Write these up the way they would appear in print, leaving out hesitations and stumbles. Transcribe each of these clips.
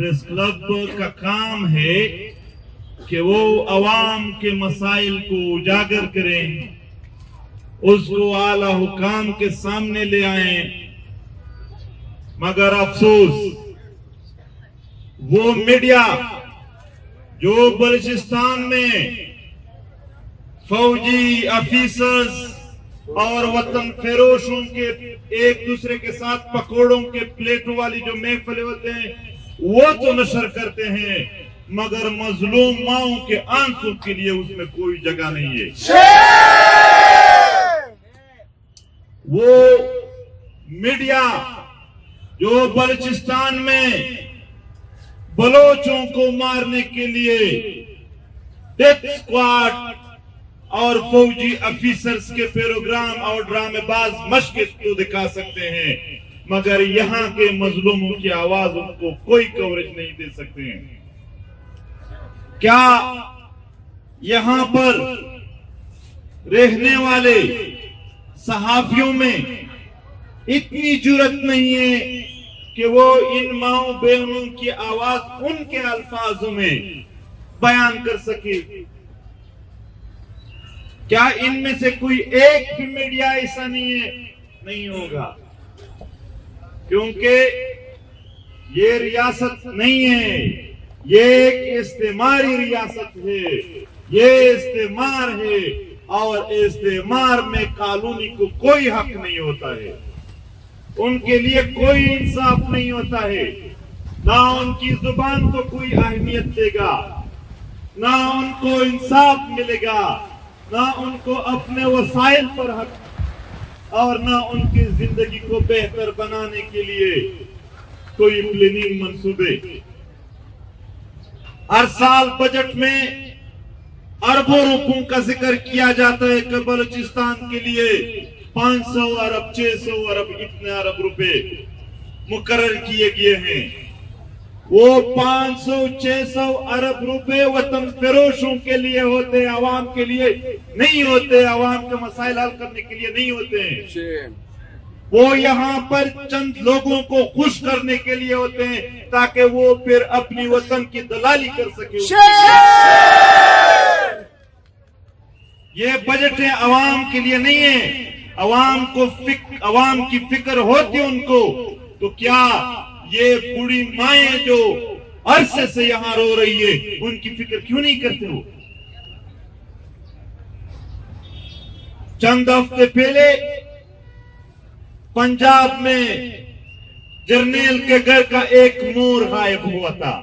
Press club का काम है कि वो अवाम के मसाइल को उजागर करें, उसको आला हुकाम के सामने ले आएं। मगर अफसोस वो मीडिया जो बलूचिस्तान में फौजी ऑफिसर्स और वतन फरोशों के एक दूसरे के साथ पकौड़ों के प्लेटों वाली जो महफिलें होते हैं वो तो नशर करते हैं, मगर मजलूम माओं के आंसू के लिए उसमें कोई जगह नहीं है। वो मीडिया जो बलूचिस्तान में बलोचों को मारने के लिए डेथ स्क्वाड और फौजी ऑफिसर्स के प्रोग्राम और ड्रामेबाज मशक़ को दिखा सकते हैं, मगर यहाँ के मजलूमों की आवाज उनको कोई कवरेज नहीं दे सकते हैं। क्या यहाँ पर रहने वाले सहाफियों में इतनी जुर्रत नहीं है कि वो इन माओ बहनों की आवाज उनके अल्फाजों में बयान कर सके? क्या इनमें से कोई एक भी मीडिया ऐसा नहीं है? नहीं होगा, क्योंकि ये रियासत नहीं है, ये एक इस्तेमारी रियासत है, ये इस्तेमार है, और इस्तेमार में कानूनी को कोई हक नहीं होता है, उनके लिए कोई इंसाफ नहीं होता है, ना उनकी जुबान को कोई अहमियत देगा, ना उनको इंसाफ मिलेगा, ना उनको अपने वसाइल पर हक, और ना उनकी जिंदगी को बेहतर बनाने के लिए कोई प्लानिंग मंसूबे। हर साल बजट में अरबों रुपयों का जिक्र किया जाता है कि बलूचिस्तान के लिए 500 अरब 600 अरब इतने अरब रुपए मुकर्रर किए गए हैं। वो 500-600 अरब रुपए वतन फरोशों के लिए होते हैं, आवाम के लिए नहीं होते, आवाम के मसाइल हल करने के लिए नहीं होते हैं। वो यहाँ पर चंद लोगों को खुश करने के लिए होते हैं ताकि वो फिर अपनी वतन की दलाली कर सके। ये बजटें आवाम के लिए नहीं है। आवाम की फिक्र होती उनको, तो क्या ये बूढ़ी माएं जो अरसे से यहाँ रो रही है उनकी फिक्र क्यों नहीं करते हो? चंद हफ्ते पहले पंजाब में जर्नैल के घर का एक मोर गायब हुआ था।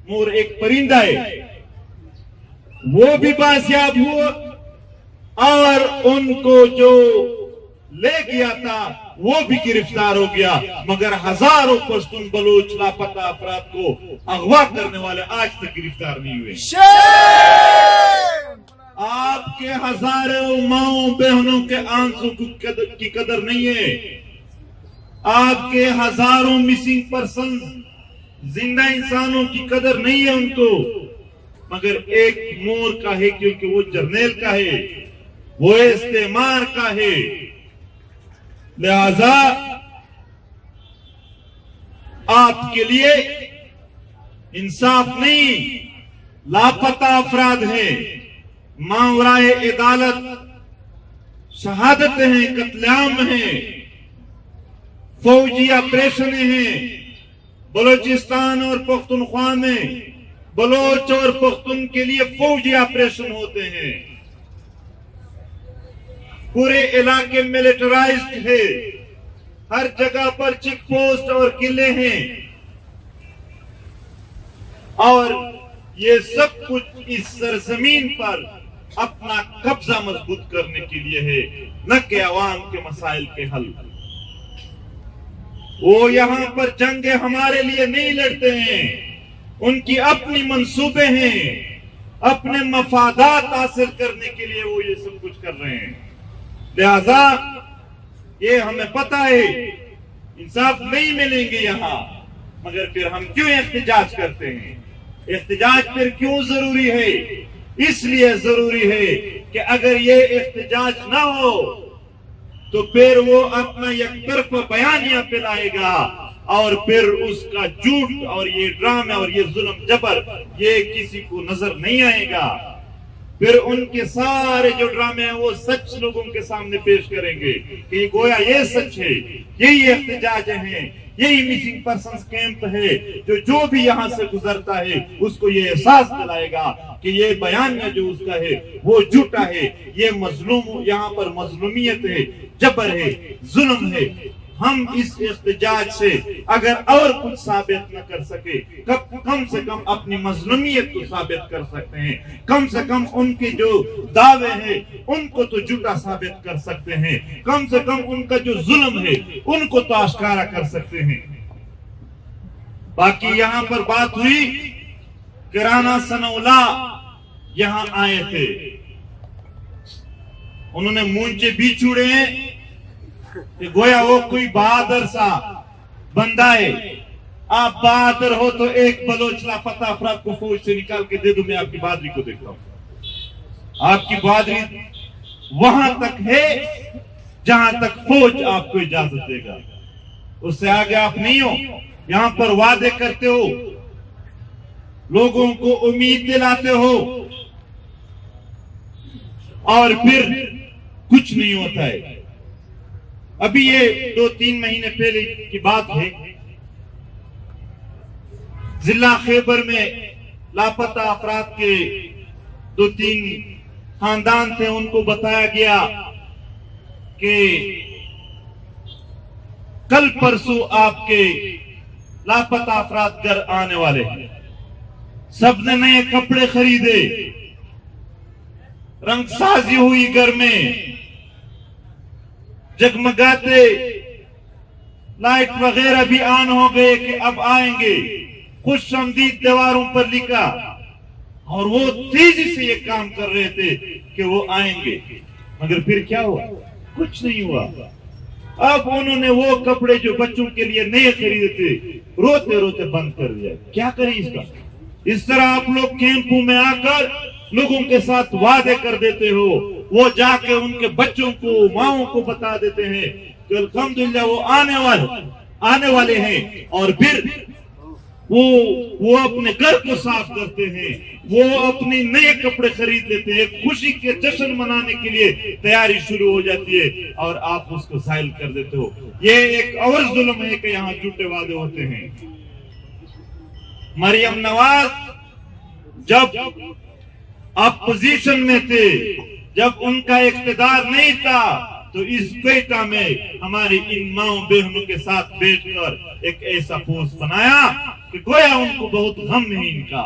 मोर एक परिंदा है, वो भी बासियाब हुआ, और उनको जो ले गया था वो भी गिरफ्तार हो गया, मगर हजारों पश्तून बलोच लापता अफराद को अगवा करने वाले आज तक गिरफ्तार नहीं हुए। आपके हजारों माओ बहनों के आंसू की कदर नहीं है, आपके हजारों मिसिंग पर्सन जिंदा इंसानों की कदर नहीं है उनको, मगर एक मोर का है, क्योंकि वो जर्नैल का है, वो इस्तेमार का है। लिहाजा आपके लिए इंसाफ नहीं, लापता अफराद हैं, मावराए अदालत शहादतें हैं, कत्लेआम हैं, फौजी ऑपरेशन हैं। बलूचिस्तान और पख्तूनख्वा में बलोच और पख्तून के लिए फौजी ऑपरेशन होते हैं। पूरे इलाके मिलिटराइज्ड है, हर जगह पर चेक पोस्ट और किले हैं, और ये सब कुछ इस सरजमीन पर अपना कब्जा मजबूत करने के लिए है, न कि अवाम के मसाइल के हल। वो यहाँ पर जंगे हमारे लिए नहीं लड़ते हैं, उनकी अपनी मंसूबे हैं, अपने मफादात हासिल करने के लिए वो ये सब कुछ कर रहे हैं। लिहाजा ये हमें पता है इंसाफ नहीं मिलेंगे यहाँ, मगर फिर हम क्यों एहतजाज करते हैं? एहतजाज फिर क्यों जरूरी है? इसलिए जरूरी है कि अगर ये एहतजाज ना हो तो फिर वो अपना एक तरफा बयानिया फैलाएगा, اور پھر اس کا جھوٹ اور یہ ڈرامے اور یہ ظلم جبر یہ کسی کو نظر نہیں آئے گا. پھر ان کے سارے جو ڈرامے ہیں وہ سچ لوگوں کے سامنے پیش کریں گے کہ گویا یہ سچ ہے, یہی احتجاج ہیں, یہی مسنگ پرسنز کیمپ ہے. جو بھی یہاں سے گزرتا ہے اس کو یہ احساس دلائے گا کہ یہ بیانیہ جو اس کا ہے وہ جھوٹا ہے, یہ مظلوم, یہاں پر مظلومیت ہے, جبر ہے, ظلم ہے. ہم اس احتجاج سے اگر اور کچھ ثابت نہ کر سکے, کم سے کم اپنی مظلومیت کو ثابت کر سکتے ہیں, کم سے کم ان کے جو دعوے ہیں ان کو تو جھوٹا ثابت کر سکتے ہیں, کم سے کم ان کا جو ظلم ہے ان کو تو آشکارا کر سکتے ہیں. باقی یہاں پر بات ہوئی کہ رانا ثناءاللہ یہاں آئے تھے, انہوں نے مونچے بھی چھوڑے ہیں کہ گویا وہ کوئی بہادر سا بندہ ہے. آپ بہادر ہو تو ایک بلوچ لاپتہ افراد کو فوج سے نکال کے دے دو, میں آپ کی بہادری کو دیکھتا ہوں. آپ کی بہادری وہاں تک ہے جہاں تک فوج آپ کو اجازت دے گا, اس سے آگے آپ نہیں ہو. یہاں پر وعدے کرتے ہو, لوگوں کو امید دلاتے ہو اور پھر کچھ نہیں ہوتا ہے. ابھی یہ 2-3 مہینے پہلے کی بات ہے, ضلع خیبر میں لاپتہ افراد کے 2-3 خاندان تھے, ان کو بتایا گیا کہ کل پرسوں آپ کے لاپتہ افراد گھر آنے والے ہیں. سب نے نئے کپڑے خریدے, رنگ سازی ہوئی گھر میں, جگمگاتے لائٹ وغیرہ بھی آن ہو گئے کہ اب آئیں گے, خوش آمدید دیواروں پر لکھا, اور وہ تیزی سے یہ کام کر رہے تھے کہ وہ آئیں گے. مگر پھر کیا ہوا؟ کچھ نہیں ہوا. اب انہوں نے وہ کپڑے جو بچوں کے لیے نئے خریدے تھے روتے روتے بند کر دیا. کیا کریں اس کا؟ اس طرح آپ لوگ کیمپوں میں آ کر لوگوں کے ساتھ وعدے کر دیتے ہو, وہ جا کے ان کے بچوں کو, ماؤں کو بتا دیتے ہیں کہ الحمدللہ وہ آنے والے ہیں, اور پھر وہ اپنے گھر کو صاف کرتے ہیں, وہ اپنے نئے کپڑے خرید لیتے ہیں, خوشی کے جشن منانے کے لیے تیاری شروع ہو جاتی ہے, اور آپ اس کو زائل کر دیتے ہو. یہ ایک اور ظلم ہے کہ یہاں جھوٹے وعدے ہوتے ہیں. مریم نواز جب اپوزیشن میں تھے, جب ان کا اقتدار نہیں تھا, تو اس کوئٹہ میں ہماری ان ماؤں بہنوں کے ساتھ بیٹھ کر ایک ایسا پوسٹ بنایا کہ گویا ان کو بہت غم ہے ان کا.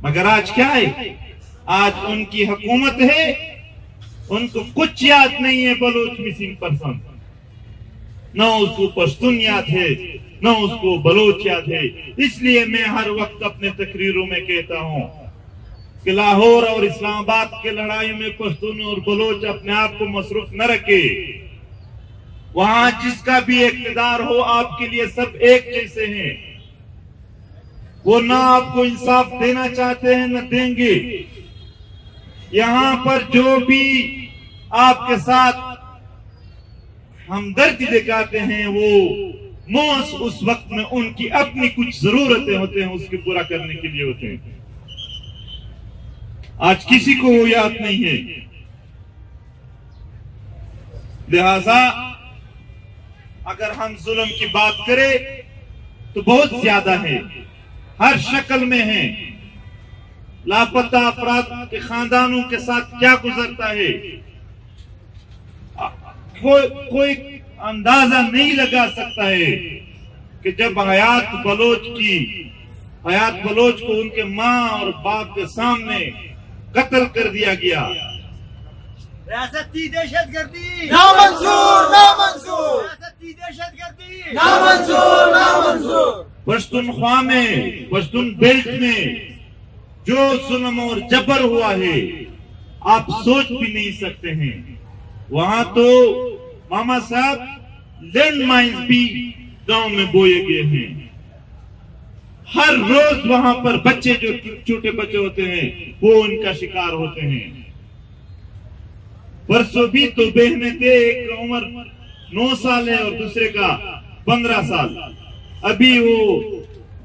مگر آج کیا ہے؟ آج ان کی حکومت ہے, ان کو کچھ یاد نہیں ہے بلوچ مسنگ پرسن, نہ اس کو پشتون یاد ہے, نہ اس کو بلوچ یاد ہے. اس لیے میں ہر وقت اپنے تقریروں میں کہتا ہوں کہ لاہور اور اسلام آباد کے لڑائی میں پشتون اور بلوچ اپنے آپ کو مصروف نہ رکھے. وہاں جس کا بھی اقتدار ہو آپ کے لیے سب ایک جیسے ہیں, وہ نہ آپ کو انصاف دینا چاہتے ہیں نہ دیں گے. یہاں پر جو بھی آپ کے ساتھ ہمدردی دکھاتے ہیں وہ موس اس وقت میں ان کی اپنی کچھ ضرورتیں ہوتے ہیں, اس کے پورا کرنے کے لیے ہوتے ہیں. آج کسی کو وہ یاد نہیں ہے. لہذا اگر ہم ظلم کی بات کریں تو بہت زیادہ ہے, ہر شکل میں ہے. لاپتہ افراد کے خاندانوں کے ساتھ کیا گزرتا ہے کوئی اندازہ نہیں لگا سکتا ہے کہ جب حیات بلوچ کو ان کے ماں اور باپ کے سامنے قتل کر دیا گیا. ریاستی دہشت گردی نامنظور نامنظور ریاستی دہشت گردی نامنظور نامنظور. پشتونخوا میں, پشتون بیلٹ میں جو ظلم اور جبر ہوا ہے آپ سوچ بھی نہیں سکتے ہیں. وہاں تو ماما صاحب لینڈ مائنز بھی گاؤں میں بوئے گئے ہیں. ہر روز وہاں پر بچے جو چھوٹے بچے ہوتے ہیں وہ ان کا شکار ہوتے ہیں. پرسوں بھی تو بہنیں تھے, ایک کا عمر 9 سال ہے اور دوسرے کا 15 साल अभी वो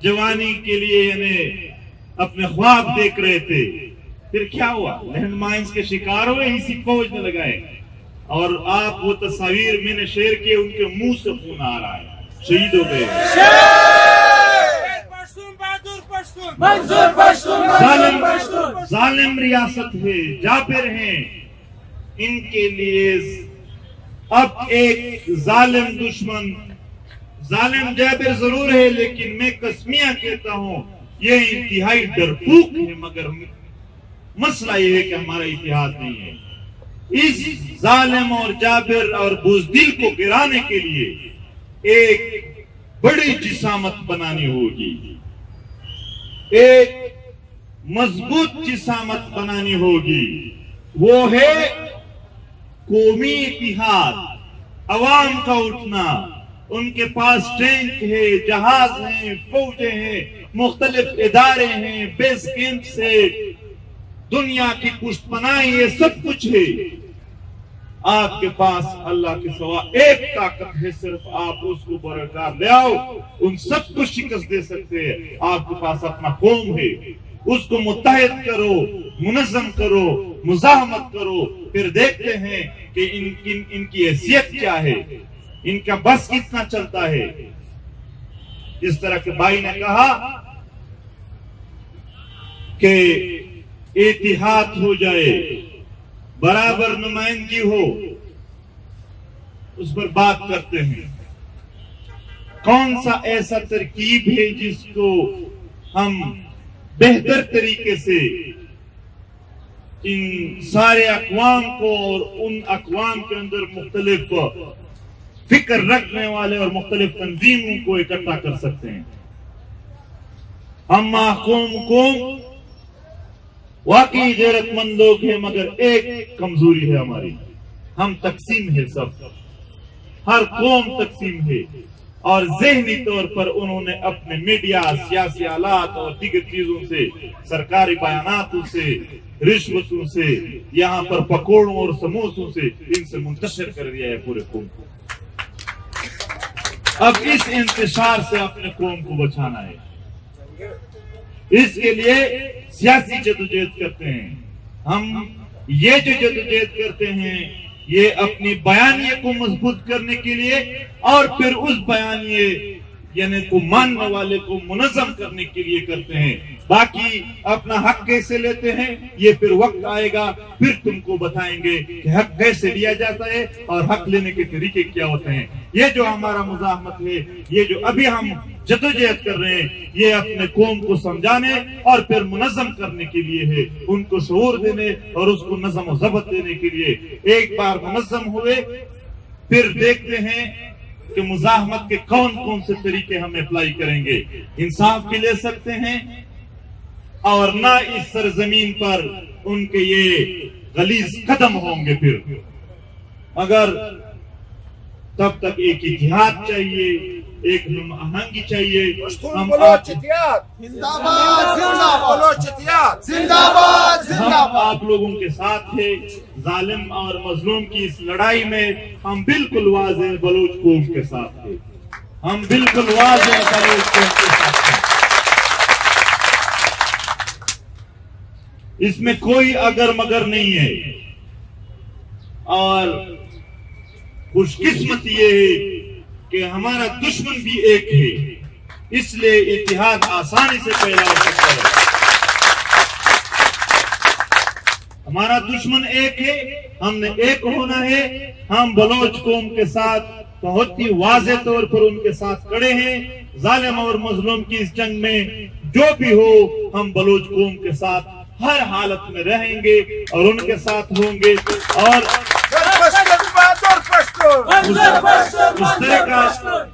जवानी के लिए यानी अपने ख्वाब देख रहे थे, फिर क्या हुआ, लैंड माइंस के शिकार हुए, इसी फौज में लगाए। और आप वो तस्वीर मैंने शेयर किए, उनके मुंह से खून आ रहा है, शहीद हो गए। जालिम रियासत है, जाबिर हैं, इनके लिए अब एक जालिम दुश्मन, जालिम जाबिर जरूर है, लेकिन मैं कसमिया कहता हूं ये इंतहाई डरपोक है। मगर मसला ये है कि हमारा इतिहास नहीं है। इस जालिम और जाबिर और बुज़दिल को गिराने के लिए एक बड़ी जिसामत बनानी होगी, एक मजबूत जिसामत बनानी होगी। वो है कौमी इतिहाद, अवाम का उठना। उनके पास टैंक है, जहाज हैं, फौजें हैं, मुख्तलिफ इदारे हैं, बेस कैंप से दुनिया की पुष्टपनाह, ये सब कुछ है। आपके पास अल्लाह के सिवा एक ताकत है, सिर्फ आप उसको बरकरार ले आओ, उन सब को शिकस्त दे सकते हैं। आपके पास अपना कौम है, उसको मुत्तहिद करो, मुनज़्ज़म करो, मुज़ाहमत करो, फिर देखते हैं कि इनकी हैसियत क्या है, इनका बस कितना चलता है। इस तरह के भाई ने कहा कि इत्तेहाद हो जाए, बराबर नुमाइंदगी हो, उस पर बात करते हैं। कौन सा ऐसा तरकीब है जिसको हम बेहतर तरीके से इन सारे अक़वाम को और उन अक़वाम के अंदर मुख्तलिफ फिक्र रखने वाले और मुख्तलिफ तंजीमों को इकट्ठा कर सकते हैं। हम कौम वाकई गैरतमंद लोग हैं, मगर एक कमजोरी है हमारी, हम तकसीम है, सब हर कौम तकसीम है। और ज़हनी तौर पर उन्होंने अपने मीडिया, सियासी आलात और दीगर चीजों से, सरकारी बयानातों से, रिश्वतों से, यहाँ पर पकौड़ों और समोसों से इनसे मुंतशिर कर दिया है पूरे कौम को। अब इस इंतशार से अपने कौम को बचाना है, इसके लिए सियासी जदोजहद करते हैं। हम ये जो जदोजहद करते हैं ये अपनी बयानिए को मजबूत करने के लिए और फिर उस बयानिए यानी को मानने वाले को मुनज़्ज़म करने के लिए करते हैं। बाकी अपना हक कैसे लेते हैं ये फिर वक्त आएगा, फिर तुमको बताएंगे कि हक कैसे लिया जाता है और हक लेने के तरीके क्या होते हैं। ये जो हमारा मुज़ाहमत है, ये जो अभी हम जदोजहद कर रहे हैं, ये अपने कौम को समझाने और फिर मुनज़्ज़म करने के लिए है, उनको शऊर देने और उसको नज़म व ज़ब्त देने के लिए। एक बार मुनज़्ज़म हुए फिर देखते हैं कि मुज़ाहमत के कौन कौन से तरीके हम अप्लाई करेंगे। इंसाफ भी ले सकते हैं और ना इस सरजमीन पर उनके ये गलीज कदम होंगे फिर, मगर तब तक एक इतिहाद चाहिए, एक हम आहंगी चाहिए। हम आप लोगों के साथ थे, जालिम और मजलूम की इस लड़ाई में हम बिल्कुल वाज़ेह बलोच कौम के साथ थे, हम बिल्कुल वाज़ेह बलोच कौम के साथ थे। इसमें कोई अगर मगर नहीं है और खुशकिस्मत ये है कि हमारा दुश्मन भी एक है, इसलिए इत्तेहाद आसानी से पैदा हो सकता है। हमारा दुश्मन एक है, हमने एक होना है। हम बलोच कौम के साथ बहुत ही वाज़ेह तौर पर उनके साथ खड़े हैं। जालिम और मजलूम की इस जंग में जो भी हो, हम बलोच कौम के साथ हर हालत में रहेंगे और उनके साथ होंगे। और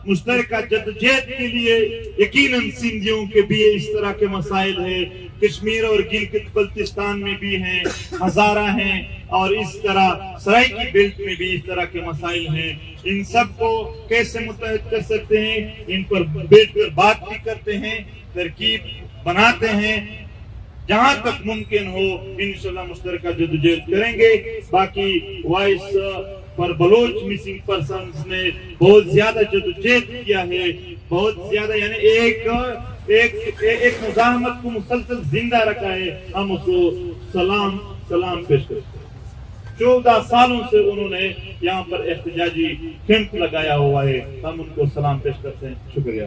मुश्तरका जदोजहद के लिए यकीनन सिंधियों के भी इस तरह के मसाइल है, कश्मीर और गिलगित बल्तिस्तान में भी हैं, हजारा हैं, और इस तरह सराइकी बेल्ट में भी इस तरह के मसाइल हैं। इन सब को कैसे मुत्तहिद कर सकते हैं, इन पर बैठ कर बात भी करते हैं, तरकीब बनाते हैं। जहां तक मुमकिन हो इंशाअल्लाह मुश्तरका जदोजहद करेंगे। बाकी वाइस پر بلوچ مسنگ پرسنز نے بہت زیادہ جدوجہد کیا ہے، بہت زیادہ یعنی ایک مزاحمت کو مسلسل زندہ رکھا ہے. ہم اس کو سلام پیش کرتے ہیں. 14 سالوں سے انہوں نے یہاں پر احتجاجی کیمپ لگایا ہوا ہے. ہم ان کو سلام پیش کرتے ہیں. شکریہ.